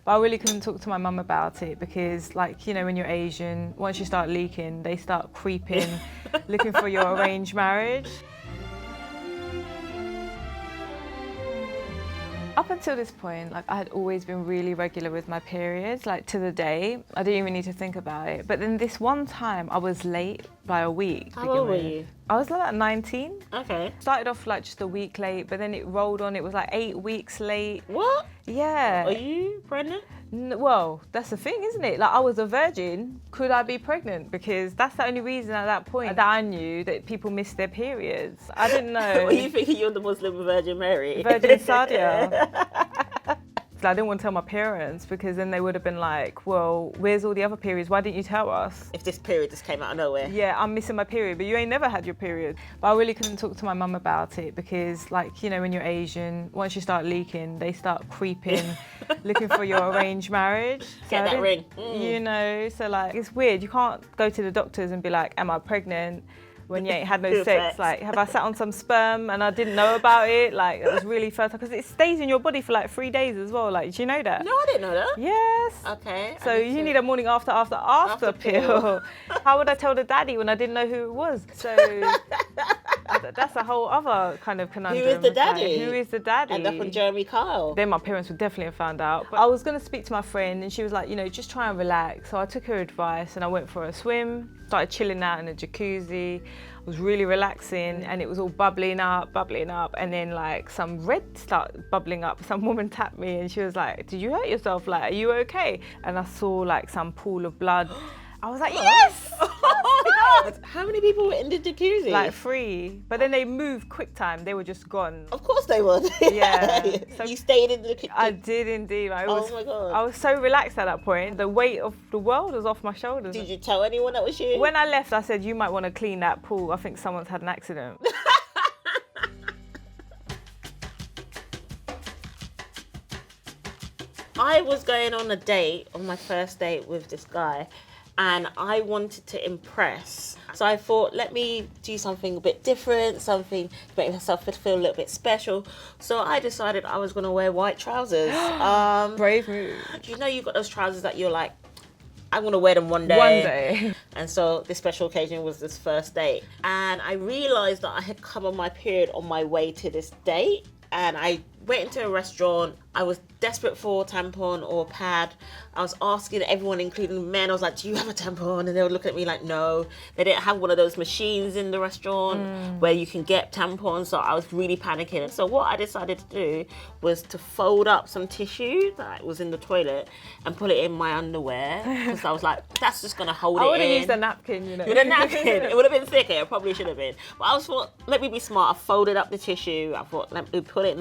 But I really couldn't talk to my mum about it because, like, you know, when you're Asian, once you start leaking, they start creeping, looking for your arranged marriage. Up until this point, like, I had always been really regular with my periods, like to the day. I didn't even need to think about it. But then this one time, I was late by a week. How old were you? I was like 19. Okay. Started off like just a week late, but then it rolled on. It was like 8 weeks late. What? Yeah. Are you pregnant? Well, that's the thing, isn't it? Like, I was a virgin. Could I be pregnant? Because that's the only reason at that point that I knew that people missed their periods. I didn't know. Were you thinking you're the Muslim Virgin Mary? Virgin Sadia. I didn't want to tell my parents because then they would have been like, well, where's all the other periods? Why didn't you tell us? If this period just came out of nowhere. Yeah, I'm missing my period, but you ain't never had your period. But I really couldn't talk to my mum about it because, like, you know, when you're Asian, once you start leaking, they start creeping, looking for your arranged marriage. Get that ring. You know, so like, it's weird. You can't go to the doctors and be like, am I pregnant? When you ain't had no sex, like, have I sat on some sperm and I didn't know about it? Like, that was really fertile because it stays in your body for like 3 days as well. Like, do you know that? No, I didn't know that. Yes. Okay. So you need a morning after pill. How would I tell the daddy when I didn't know who it was? So that's a whole other kind of conundrum. Who is the daddy? Like, who is the daddy? End up on Jeremy Kyle. Then my parents would definitely have found out. But I was going to speak to my friend and she was like, you know, just try and relax. So I took her advice and I went for a swim, started chilling out in a jacuzzi. It was really relaxing and it was all bubbling up. And then like some red started bubbling up. Some woman tapped me and she was like, did you hurt yourself? Like, are you okay? And I saw like some pool of blood. I was like, yes! How many people were in the jacuzzi? Like 3. But then they moved quick time. They were just gone. Of course they would. Yeah. So you stayed in the jacuzzi? I did indeed. Like, oh my God. I was so relaxed at that point. The weight of the world was off my shoulders. Did you tell anyone that was you? When I left, I said, you might want to clean that pool. I think someone's had an accident. I was going on a date, on my first date with this guy, and I wanted to impress. So I thought, let me do something a bit different, something to make myself feel a little bit special. So I decided I was going to wear white trousers. Brave move. You know, you've got those trousers that you're like, I'm going to wear them one day. One day. And so this special occasion was this first date. And I realised that I had come on my period on my way to this date. And I went into a restaurant. I was desperate for a tampon or a pad. I was asking everyone, including men, I was like, do you have a tampon? And they would look at me like, no. They didn't have one of those machines in the restaurant where you can get tampons. So I was really panicking. So what I decided to do was to fold up some tissue that was in the toilet and put it in my underwear. Because I was like, that's just going to hold it in. I would have used a napkin, you know. With a napkin. It would have been thicker. It probably should have been. But I thought, let me be smart. I folded up the tissue. I thought, let me put it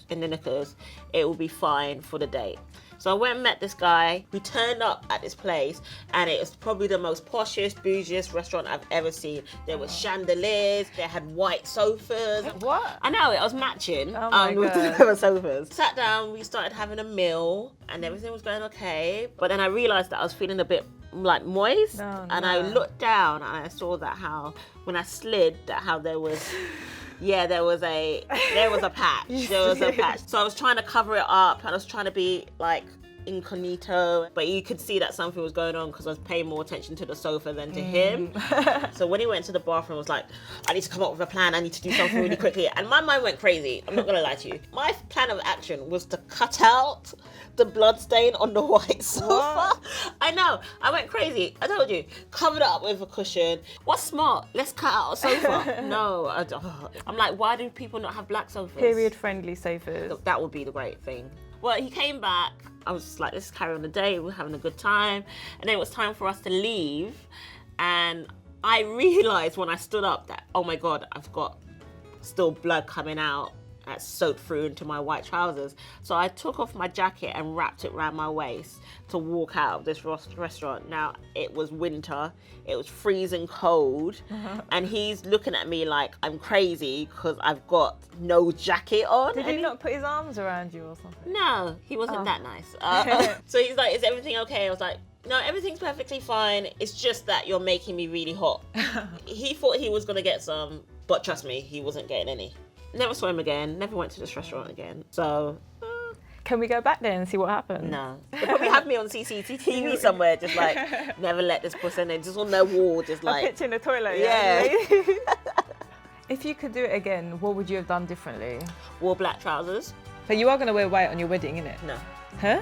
in the knickers. It will be fine for the date. So I went and met this guy. We turned up at this place and it was probably the most poshest, bougiest restaurant I've ever seen. There was chandeliers, they had white sofas. What? I know, it was matching Oh my with God. the sofas. Sat down, we started having a meal and everything was going okay. But then I realised that I was feeling a bit like moist. Oh, and no. I looked down and I saw that how, when I slid, that how there was... Yeah, there was a patch. There was a patch. So I was trying to cover it up and I was trying to be like incognito, but you could see that something was going on because I was paying more attention to the sofa than to him. So when he went to the bathroom, I was like, I need to come up with a plan. I need to do something really quickly. And my mind went crazy. I'm not going to lie to you. My plan of action was to cut out the blood stain on the white sofa. What? I know. I went crazy. I told you. Covered it up with a cushion. What's smart? Let's cut out a sofa. No. I'm like, why do people not have black sofas? Period-friendly sofas. That would be the great thing. Well, he came back. I was just like, let's carry on the day. We're having a good time. And then it was time for us to leave. And I realised when I stood up that, oh my God, I've got still blood coming out that soaked through into my white trousers. So I took off my jacket and wrapped it around my waist to walk out of this restaurant. Now, it was winter. It was freezing cold. And he's looking at me like I'm crazy because I've got no jacket on. Did he not put his arms around you or something? No, he wasn't that nice. So he's like, is everything okay? I was like, no, everything's perfectly fine. It's just that you're making me really hot. He thought he was going to get some, but trust me, he wasn't getting any. Never saw him again, never went to this restaurant again. So... Can we go back there and see what happened? No. They probably have me on CCTV somewhere, just like, never let this puss in there, just on their wall, just A like. picture in the toilet. Yeah. If you could do it again, what would you have done differently? Wore black trousers. But you are going to wear white on your wedding, innit? No. Huh?